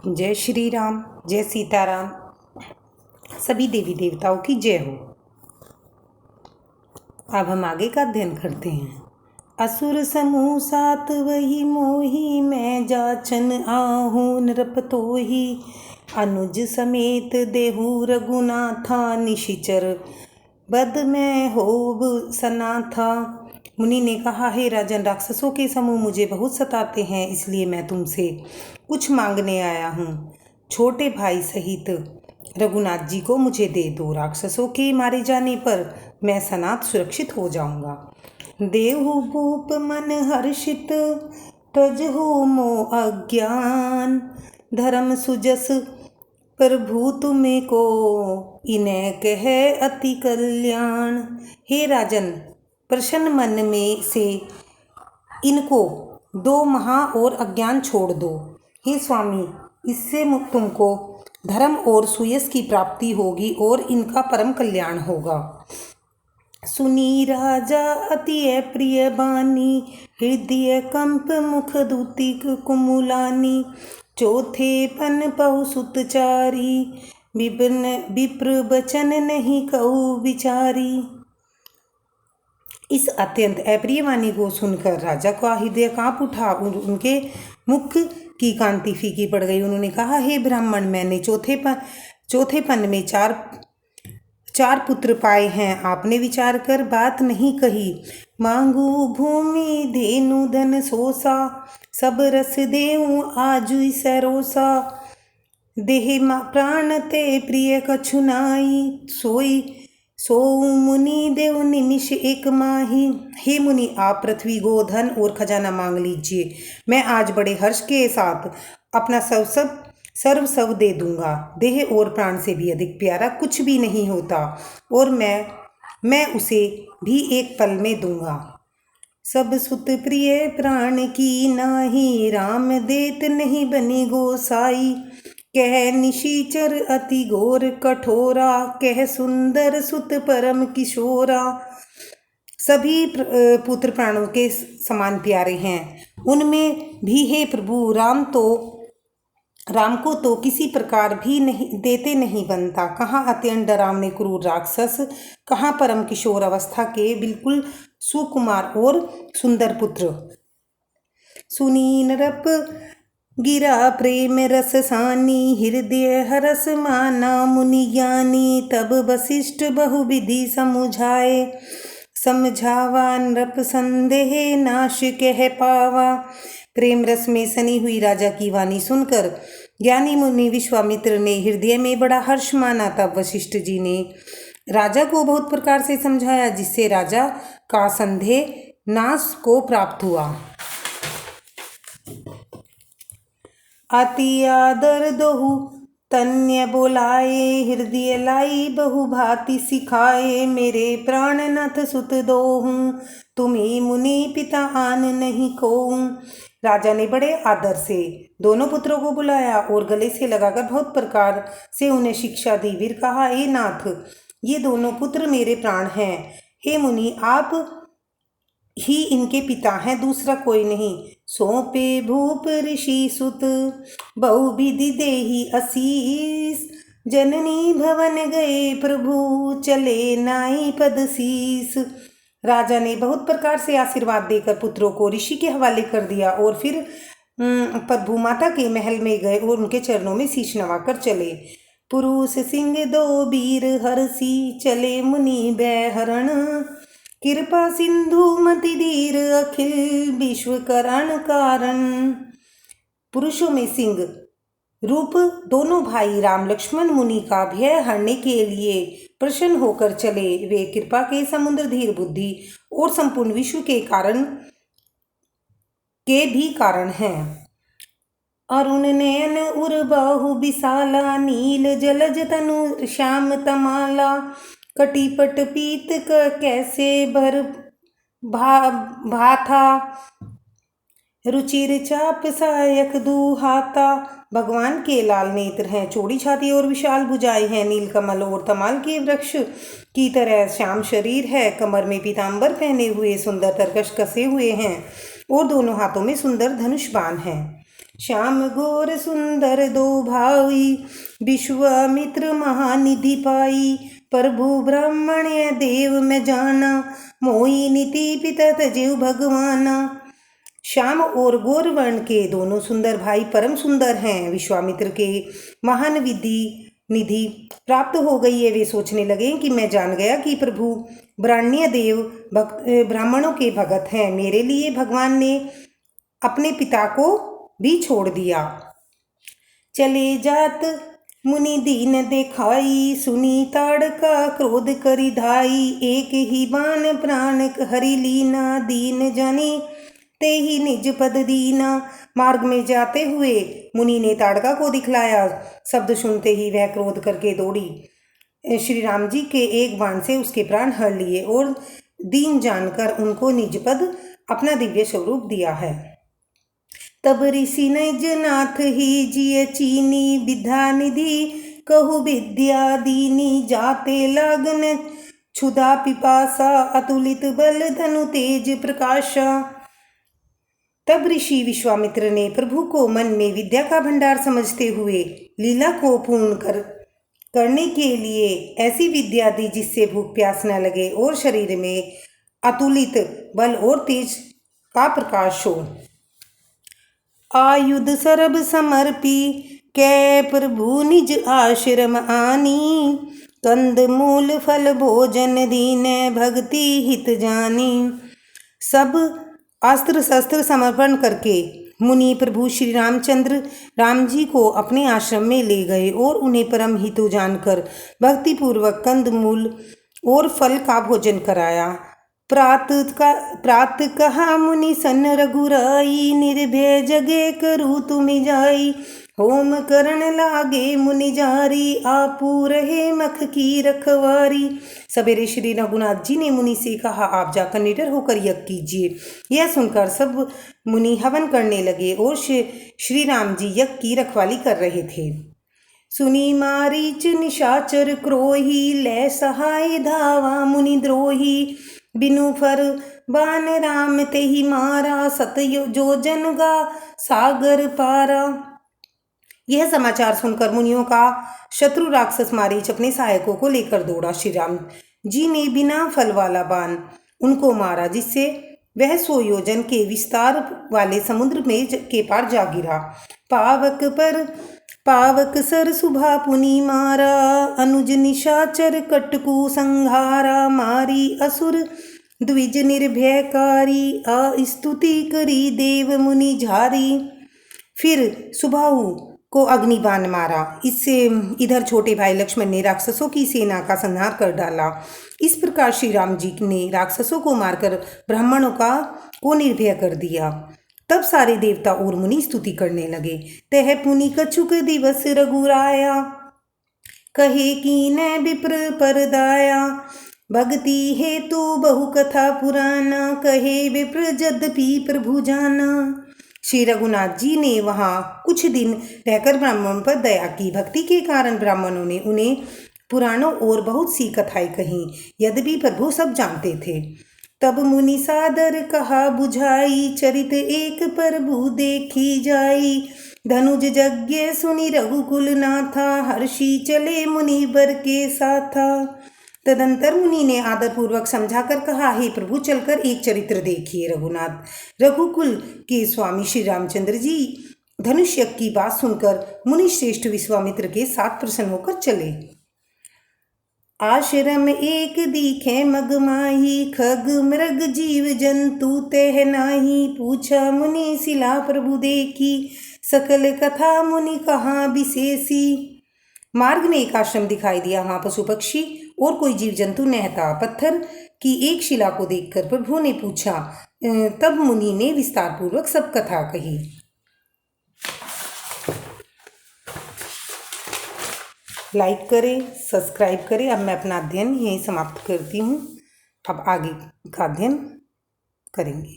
जय श्री राम, जय सीताराम। सभी देवी देवताओं की जय हो। अब हम आगे का अध्ययन करते हैं। असुर समूह सात वही मोही, मैं जाचन आहूँ नृप तोही। अनुज समेत देहु रघुनाथा, निशिचर बद में होब सनाथा। मुनि ने कहा, हे राजन, राक्षसों के समूह मुझे बहुत सताते हैं, इसलिए मैं तुमसे कुछ मांगने आया हूँ। छोटे भाई सहित रघुनाथ जी को मुझे दे दो। राक्षसों के मारे जाने पर मैं सनात सुरक्षित हो जाऊंगा। देहु भूप मन हर्षित, तज हो मोह अज्ञान। धर्म सुजस प्रभु तुम्हें को, इन्हें कहे अति कल्याण। हे राजन, प्रसन्न मन में से इनको दो महा और अज्ञान छोड़ दो। हे स्वामी, इससे तुमको धर्म और सुयश की प्राप्ति होगी और इनका परम कल्याण होगा। सुनी राजा अति प्रिय बानी, हृदय कंप मुख दूतिक कुमुलानी। चौथे पन पहु सुतचारी, विप्र बचन नहीं कहु विचारी। इस अत्यंत अप्रिय वाणी को सुनकर राजा का हृदय कांप उठा। उनके मुख की कांति फीकी पड़ गई। उन्होंने कहा, हे ब्राह्मण, मैंने चौथे पन में चार पुत्र पाए हैं। आपने विचार कर बात नहीं कही। मांगू भूमि धेनु धन सोसा, सब रस देऊं आजु सरोसा। देह प्राण ते प्रिय कछु नाई, सो मुनि देव निमिष एक माही। हे मुनि, आप पृथ्वी, गो, धन और खजाना मांग लीजिए। मैं आज बड़े हर्ष के साथ अपना सर्व दे दूंगा। देह और प्राण से भी अधिक प्यारा कुछ भी नहीं होता, और मैं उसे भी एक पल में दूंगा। सब सुत प्रिय प्राण की नाही, राम देत नहीं बनी गोसाई। कह निशीचर अति घोर कठोरा, कह सुंदर सुत परम किशोरा। सभी पुत्र प्राणों के समान प्यारे हैं, उनमें भी हे प्रभु, राम को तो किसी प्रकार भी देते नहीं बनता। कहाँ अत्यंत डरावने क्रूर राक्षस, कहाँ परम किशोर अवस्था के बिल्कुल सुकुमार और सुंदर पुत्र। सुनी नरप गिरा प्रेम रस सानी, हृदय हरस माना मुनि ज्ञानी। तब वशिष्ठ बहुविधि समझावा, नृप संदेह नाश कह पावा। प्रेम रस में सनी हुई राजा की वाणी सुनकर ज्ञानी मुनि विश्वामित्र ने हृदय में बड़ा हर्ष माना। तब वशिष्ठ जी ने राजा को बहुत प्रकार से समझाया, जिससे राजा का संदेह नाश को प्राप्त हुआ। अति आदर दोहु तन्य बोलाए, हृदय लाई बहु भांति सिखाए। मेरे प्राणनाथ सुत दोहूं, तुम्हें मुनि पिता आन नहीं कोऊं। राजा ने बड़े आदर से दोनों पुत्रों को बुलाया और गले से लगाकर बहुत प्रकार से उन्हें शिक्षा दी। फिर कहा, हे नाथ, ये दोनों पुत्र मेरे प्राण हैं। हे मुनि, आप ही इनके पिता हैं, दूसरा कोई नहीं। सौंपे भूप ऋषि सुत, बहुविधि देहि असीस। जननी भवन गए प्रभु, चले नाई पद शीस। राजा ने बहुत प्रकार से आशीर्वाद देकर पुत्रों को ऋषि के हवाले कर दिया और फिर प्रभु माता के महल में गए और उनके चरणों में शीश नवाकर चले। पुरुष सिंह दो वीर हरसी, चले मुनि बैहरण। कृपा सिंधु मति धीर, अखिल विश्व करण कारण। पुरुषों में सिंह रूप दोनों भाई राम लक्ष्मण मुनि का भय हरने के लिए प्रसन्न होकर चले। वे कृपा के समुद्र, धीर बुद्धि और संपूर्ण विश्व के भी कारण हैं। अरुण नयन उर बाहु विशाला, नील जलज तनु श्याम तमाला। कटिपट पीत कैसे भर भाथा, रुचिर चाप सायक दुहाता। भगवान के लाल नेत्र हैं, चौड़ी छाती और विशाल भुजाएं हैं। नीलकमल और तमाल के वृक्ष की तरह श्याम शरीर है। कमर में पीतांबर पहने हुए सुंदर तरकश कसे हुए हैं और दोनों हाथों में सुंदर धनुष बाण हैं। श्याम गोर सुंदर दो भाई, विश्वामित्र महानिधि पाई। प्रभु ब्राह्मण देव में जाना, मोई नीति पिता तजेव भगवाना। श्याम और गौर वर्ण के दोनों सुंदर भाई परम सुंदर हैं। विश्वामित्र के महान विधि निधि प्राप्त हो गई है। वे सोचने लगे कि मैं जान गया कि प्रभु ब्राह्मण्य देव ब्राह्मणों के भगत हैं। मेरे लिए भगवान ने अपने पिता को भी छोड़ दिया। चले जात मुनि दीन देखाई, सुनी ताड़का क्रोध करि धाई। एक ही बाण प्राण हरि लीना, दीन जानी ते ही निज पद दीना। मार्ग में जाते हुए मुनि ने ताड़का को दिखलाया। शब्द सुनते ही वह क्रोध करके दौड़ी। श्री राम जी के एक बाण से उसके प्राण हर लिए और दीन जानकर उनको निज पद अपना दिव्य स्वरूप दिया है। तब ऋषि निज नाथ ही जिय चीनी, विद्या निधि कहु विद्या दीनी। जाते लागन क्षुधा पिपासा, अतुलित बल धनु तेज प्रकाशा। तब ऋषि विश्वामित्र ने प्रभु को मन में विद्या का भंडार समझते हुए लीला को पूर्ण करने के लिए ऐसी विद्या दी जिससे भूख प्यास न लगे और शरीर में अतुलित बल और तेज का प्रकाश हो। आयुध सरब समर्पी, कै प्रभु निज आश्रम आनी। कंद मूल फल भोजन दीन, भक्ति हित जानी। सब अस्त्र शस्त्र समर्पण करके मुनि प्रभु श्री रामचंद्र राम जी को अपने आश्रम में ले गए और उन्हें परम हितु जानकर भक्तिपूर्वक कंद मूल और फल का भोजन कराया। प्रात कहा मुनि सन रघुराई, निर्भय जगे करू तुम जाई। होम करण लागे मुनि जारी, आपू रहे मख की रखवारी। सवेरे श्री रघुनाथ जी ने मुनि से कहा, आप जाकर निडर होकर यज्ञ कीजिए। यह सुनकर सब मुनि हवन करने लगे और श्री राम जी यज्ञ की रखवाली कर रहे थे। सुनी मारीच निशाचर क्रोही, लै सहाय धावा मुनि द्रोही। बिनु फर बान राम ते ही मारा, सत जोजन गा सागर पारा। यह समाचार सुनकर मुनियों का शत्रु राक्षस मारीच अपने सहायकों को लेकर दौड़ा। श्री राम जी ने बिना फल वाला बाण उनको मारा, जिससे वह 100 योजन के विस्तार वाले समुद्र में के पार जा गिरा। पावक सर सुभा पुनि मारा, अनुज निशाचर कटकु संहारा। मारी असुर द्विज निर्भयकारी, स्तुति करी देव मुनि झारी। फिर सुबाहु को अग्निबाण मारा। इससे इधर छोटे भाई लक्ष्मण ने राक्षसों की सेना का संहार कर डाला। इस प्रकार श्री राम जी ने राक्षसों को मारकर ब्राह्मणों को निर्भय कर दिया। तब सारे देवता और मुनि स्तुति करने लगे। तह पुनि कछुक दिवस रघुराया, कहे कीनै विप्र परदाया। भक्ति हेतु बहु कथा पुराना, कहे विप्र यद्यपि प्रभु जाना। श्री रघुनाथ जी ने वहाँ कुछ दिन रहकर ब्राह्मणों पर दया की। भक्ति के कारण ब्राह्मणों ने उन्हें पुराणों और बहुत सी कथाएं कहीं, यद्यपि प्रभु सब जानते थे। तब मुनि सादर कहा बुझाई, चरित एक प्रभु देखी जाई। धनुज यज्ञ सुनि रघुकुल नाथा, हर्षि चले मुनि बर के साथा। तदंतर मुनि ने आदरपूर्वक समझाकर कहा, हे प्रभु चलकर एक चरित्र देखिए। रघुकुल के स्वामी श्री रामचंद्र जी धनुष यज्ञ की बात सुनकर मुनि श्रेष्ठ विश्वामित्र के साथ प्रसन्न होकर चले। आश्रम एक दीखे मगमाही, खग मृग जीव जंतु तह नाही। पूछा मुनि शिला प्रभु देखी, सकल कथा मुनि कहा विशेषी। मार्ग में एक आश्रम दिखाई दिया, वहाँ पशु पक्षी और कोई जीव जंतु न था। पत्थर की एक शिला को देखकर प्रभु ने पूछा। तब मुनि ने विस्तार पूर्वक सब कथा कही। लाइक करें, सब्सक्राइब करें। अब मैं अपना अध्ययन यहीं समाप्त करती हूँ। अब आगे का अध्ययन करेंगे।